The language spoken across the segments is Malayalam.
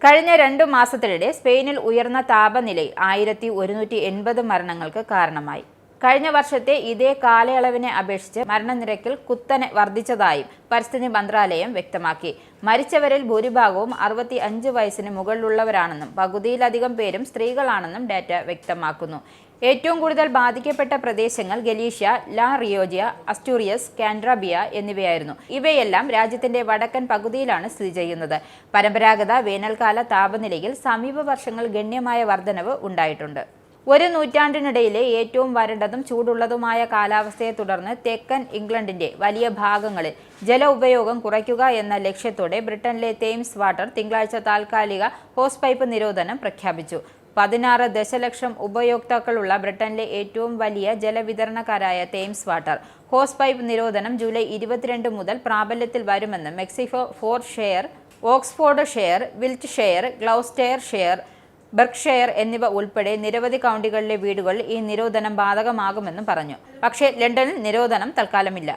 കഴിഞ്ഞ 2 മാസത്തിനിടെ സ്പെയിനിൽ ഉയർന്ന താപനില 1180 മരണങ്ങൾക്ക് കാരണമായി. കഴിഞ്ഞ വർഷത്തെ ഇതേ കാലയളവിനെ അപേക്ഷിച്ച് മരണനിരക്കിൽ കുത്തനെ വർദ്ധിച്ചതായും പരിസ്ഥിതി മന്ത്രാലയം വ്യക്തമാക്കി. മരിച്ചവരിൽ ഭൂരിഭാഗവും 65 വയസ്സിന് മുകളിലുള്ളവരാണെന്നും പകുതിയിലധികം പേരും സ്ത്രീകളാണെന്നും ഡാറ്റ വ്യക്തമാക്കുന്നു. ഏറ്റവും കൂടുതൽ ബാധിക്കപ്പെട്ട പ്രദേശങ്ങൾ ഗലീഷ്യ, ലാ റിയോജ, അസ്റ്റൂറിയസ്, കാൻഡ്രാബിയ എന്നിവയായിരുന്നു. ഇവയെല്ലാം രാജ്യത്തിന്റെ വടക്കൻ പകുതിയിലാണ് സ്ഥിതി ചെയ്യുന്നത്. പരമ്പരാഗത വേനൽക്കാല താപനിലയിൽ സമീപ വർഷങ്ങൾ ഗണ്യമായ വർധനവ് ഉണ്ടായിട്ടുണ്ട്. ഒരു നൂറ്റാണ്ടിനിടയിലെ ഏറ്റവും വരണ്ടതും ചൂടുള്ളതുമായ കാലാവസ്ഥയെ തുടർന്ന് തെക്കൻ ഇംഗ്ലണ്ടിന്റെ വലിയ ഭാഗങ്ങളിൽ ജല ഉപയോഗം കുറയ്ക്കുക എന്ന ലക്ഷ്യത്തോടെ ബ്രിട്ടനിലെ തേംസ് വാട്ടർ തിങ്കളാഴ്ച താൽക്കാലിക ഹോസ് പൈപ്പ് നിരോധനം പ്രഖ്യാപിച്ചു. 16 ദശലക്ഷം ഉപയോക്താക്കളുള്ള ബ്രിട്ടനിലെ ഏറ്റവും വലിയ ജലവിതരണക്കാരായ തേംസ് വാട്ടർ ഹോസ് പൈപ്പ് നിരോധനം ജൂലൈ 22 മുതൽ പ്രാബല്യത്തിൽ വരുമെന്ന് മെക്സിഫോർഡ്ഷെയർ, ഓക്സ്ഫോർഡ്ഷെയർ, വിൽറ്റ്ഷെയർ, ഗ്ലൗസ്റ്റർഷെയർ, ബെർക്ക്ഷയർ എന്നിവ ഉൾപ്പെടെ നിരവധി കൗണ്ടികളിലെ വീടുകളിൽ ഈ നിരോധനം ബാധകമാകുമെന്നും പറഞ്ഞു. പക്ഷേ ലണ്ടനിൽ നിരോധനം തൽക്കാലമില്ല.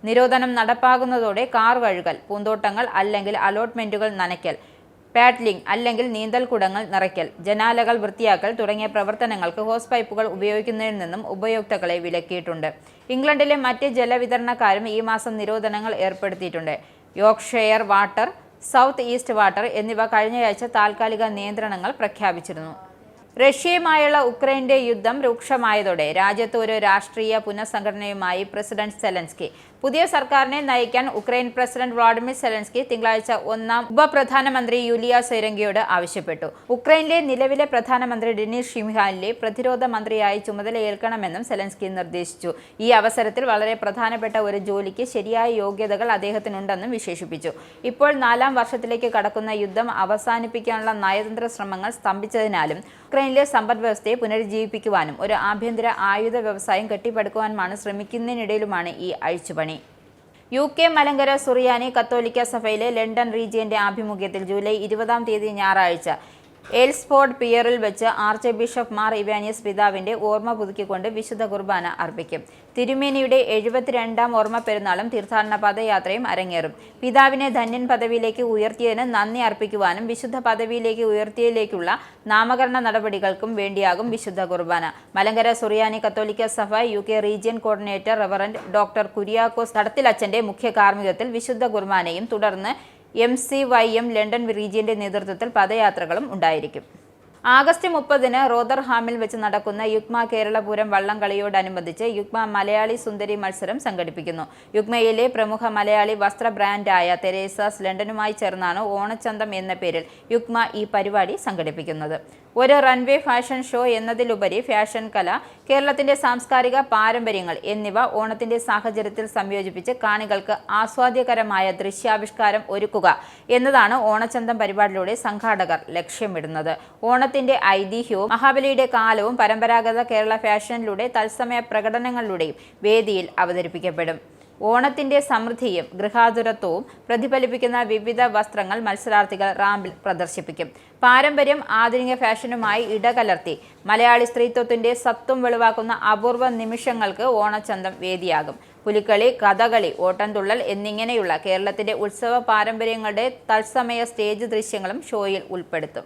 നിരോധനം നടപ്പാകുന്നതോടെ കാർ കഴുകൽ, പൂന്തോട്ടങ്ങൾ അല്ലെങ്കിൽ അലോട്ട്മെന്റുകൾ നനയ്ക്കൽ, പാഡ്ലിംഗ് അല്ലെങ്കിൽ നീന്തൽക്കുടങ്ങൾ നിറയ്ക്കൽ, ജനാലകൾ വൃത്തിയാക്കൽ തുടങ്ങിയ പ്രവർത്തനങ്ങൾക്ക് ഹോസ് പൈപ്പുകൾ ഉപയോഗിക്കുന്നതിൽ നിന്നും ഉപയോക്താക്കളെ വിലക്കിയിട്ടുണ്ട്. ഇംഗ്ലണ്ടിലെ മറ്റ് ജലവിതരണക്കാരും ഈ മാസം നിരോധനങ്ങൾ ഏർപ്പെടുത്തിയിട്ടുണ്ട്. Yorkshire water, south east water എന്നിവ കഴിഞ്ഞയാഴ്ച താൽക്കാലിക നിയന്ത്രണങ്ങൾ പ്രഖ്യാപിച്ചിരുന്നു. റഷ്യയുമായുള്ള ഉക്രൈന്റെ യുദ്ധം രൂക്ഷമായതോടെ രാജ്യത്ത് ഒരു രാഷ്ട്രീയ പുനഃസംഘടനയുമായി പ്രസിഡന്റ് സെലൻസ്കി. പുതിയ സർക്കാരിനെ നയിക്കാൻ ഉക്രൈൻ പ്രസിഡന്റ് വ്ളാഡിമിർ സെലൻസ്കി തിങ്കളാഴ്ച 1ാം ഉപപ്രധാനമന്ത്രി യൂലിയ സൈരംഗിയോട് ആവശ്യപ്പെട്ടു. ഉക്രൈനിലെ നിലവിലെ പ്രധാനമന്ത്രി ഡെനിസ് ഷിമിഹാലിനെ പ്രതിരോധ മന്ത്രിയായി ചുമതലയേൽക്കണമെന്നും സെലൻസ്കി നിർദ്ദേശിച്ചു. ഈ അവസരത്തിൽ വളരെ പ്രധാനപ്പെട്ട ഒരു ജോലിക്ക് ശരിയായ യോഗ്യതകൾ അദ്ദേഹത്തിനുണ്ടെന്നും വിശേഷിപ്പിച്ചു. ഇപ്പോൾ 4ാം വർഷത്തിലേക്ക് കടക്കുന്ന യുദ്ധം അവസാനിപ്പിക്കാനുള്ള നയതന്ത്ര ശ്രമങ്ങൾ സ്തംഭിച്ചതിനാലും ഉക്രൈനിലെ സമ്പദ്വ്യവസ്ഥയെ പുനരുജ്ജീവിപ്പിക്കുവാനും ഒരു ആഭ്യന്തര ആയുധ വ്യവസായം കെട്ടിപ്പടുക്കുവാനുമാണ് ശ്രമിക്കുന്നതിനിടയിലുമാണ് ഈ അഴിച്ചുപണി. UK മലങ്കര സുറിയാനി കത്തോലിക്ക സഭയിലെ ലണ്ടൻ റീജിയന്റെ ആഭിമുഖ്യത്തിൽ ജൂലൈ 20-ാം തീയതി ഞായറാഴ്ച എയിൽസ്ഫോർഡ് പിയറിൽ വെച്ച് ആർച്ച് ബിഷപ്പ് മാർ ഇവാനിയസ് പിതാവിന്റെ ഓർമ്മ പുതുക്കിക്കൊണ്ട് വിശുദ്ധ കുർബാന അർപ്പിക്കും. തിരുമേനിയുടെ 72ാം ഓർമ്മ പെരുന്നാളും തീർത്ഥാടന പദയാത്രയും അരങ്ങേറും. പിതാവിനെ ധന്യൻ പദവിയിലേക്ക് ഉയർത്തിയതിന് നന്ദി അർപ്പിക്കുവാനും വിശുദ്ധ പദവിയിലേക്ക് ഉയർത്തിയതിലേക്കുള്ള നാമകരണ നടപടികൾക്കും വേണ്ടിയാകും വിശുദ്ധ കുർബാന. മലങ്കര സുറിയാനി കത്തോലിക്ക സഭ UK region coordinator reverend doctor Kuriakose തടത്തിലച്ചന്റെ മുഖ്യ കാർമ്മികത്തിൽ വിശുദ്ധ കുർബാനയും തുടർന്ന് MCYM ലണ്ടൻ റീജിയന്റെ നേതൃത്വത്തിൽ പദയാത്രകളും ഉണ്ടായിരിക്കും. ആഗസ്റ്റ് 30-ന് റോദർഹാമിൽ വെച്ച് നടക്കുന്ന യുഗ്മ കേരളപൂരം വള്ളംകളിയോടനുബന്ധിച്ച് യുഗ്മ മലയാളി സുന്ദരി മത്സരം സംഘടിപ്പിക്കുന്നു. യുഗ്മയിലെ പ്രമുഖ മലയാളി വസ്ത്ര ബ്രാൻഡായ തെരേസാസ് ലണ്ടനുമായി ചേർന്നാണ് ഓണച്ചന്തം എന്ന പേരിൽ യുഗ്മ ഈ പരിപാടി സംഘടിപ്പിക്കുന്നത്. ഒരു റൺവേ ഫാഷൻ ഷോ എന്നതിലുപരി ഫാഷൻ കല, കേരളത്തിന്റെ സാംസ്കാരിക പാരമ്പര്യങ്ങൾ എന്നിവ ഓണത്തിന്റെ സാഹചര്യത്തിൽ സംയോജിപ്പിച്ച് കാണികൾക്ക് ആസ്വാദ്യകരമായ ദൃശ്യാവിഷ്കാരം ഒരുക്കുക എന്നതാണ് ഓണച്ചന്തം പരിപാടിയിലൂടെ സംഘാടകർ ലക്ഷ്യമിടുന്നത്. ഓണത്തിന്റെ ഐതിഹ്യവും മഹാബലിയുടെ കാലവും പരമ്പരാഗത കേരള ഫാഷനിലൂടെ തത്സമയ പ്രകടനങ്ങളിലൂടെയും വേദിയിൽ അവതരിപ്പിക്കപ്പെടും. ഓണത്തിന്റെ സമൃദ്ധിയും ഗൃഹാതുരത്വവും പ്രതിഫലിപ്പിക്കുന്ന വിവിധ വസ്ത്രങ്ങൾ മത്സരാർത്ഥികൾ റാമ്പിൽ പ്രദർശിപ്പിക്കും. പാരമ്പര്യം ആധുനിക ഫാഷനുമായി ഇടകലർത്തി മലയാളി സ്ത്രീത്വത്തിന്റെ സത്വം വെളിവാക്കുന്ന അപൂർവ നിമിഷങ്ങൾക്ക് ഓണച്ചന്തം വേദിയാകും. പുലിക്കളി, കഥകളി, ഓട്ടംതുള്ളൽ എന്നിങ്ങനെയുള്ള കേരളത്തിന്റെ ഉത്സവ പാരമ്പര്യങ്ങളുടെ തത്സമയ സ്റ്റേജ് ദൃശ്യങ്ങളും ഷോയിൽ ഉൾപ്പെടുത്തും.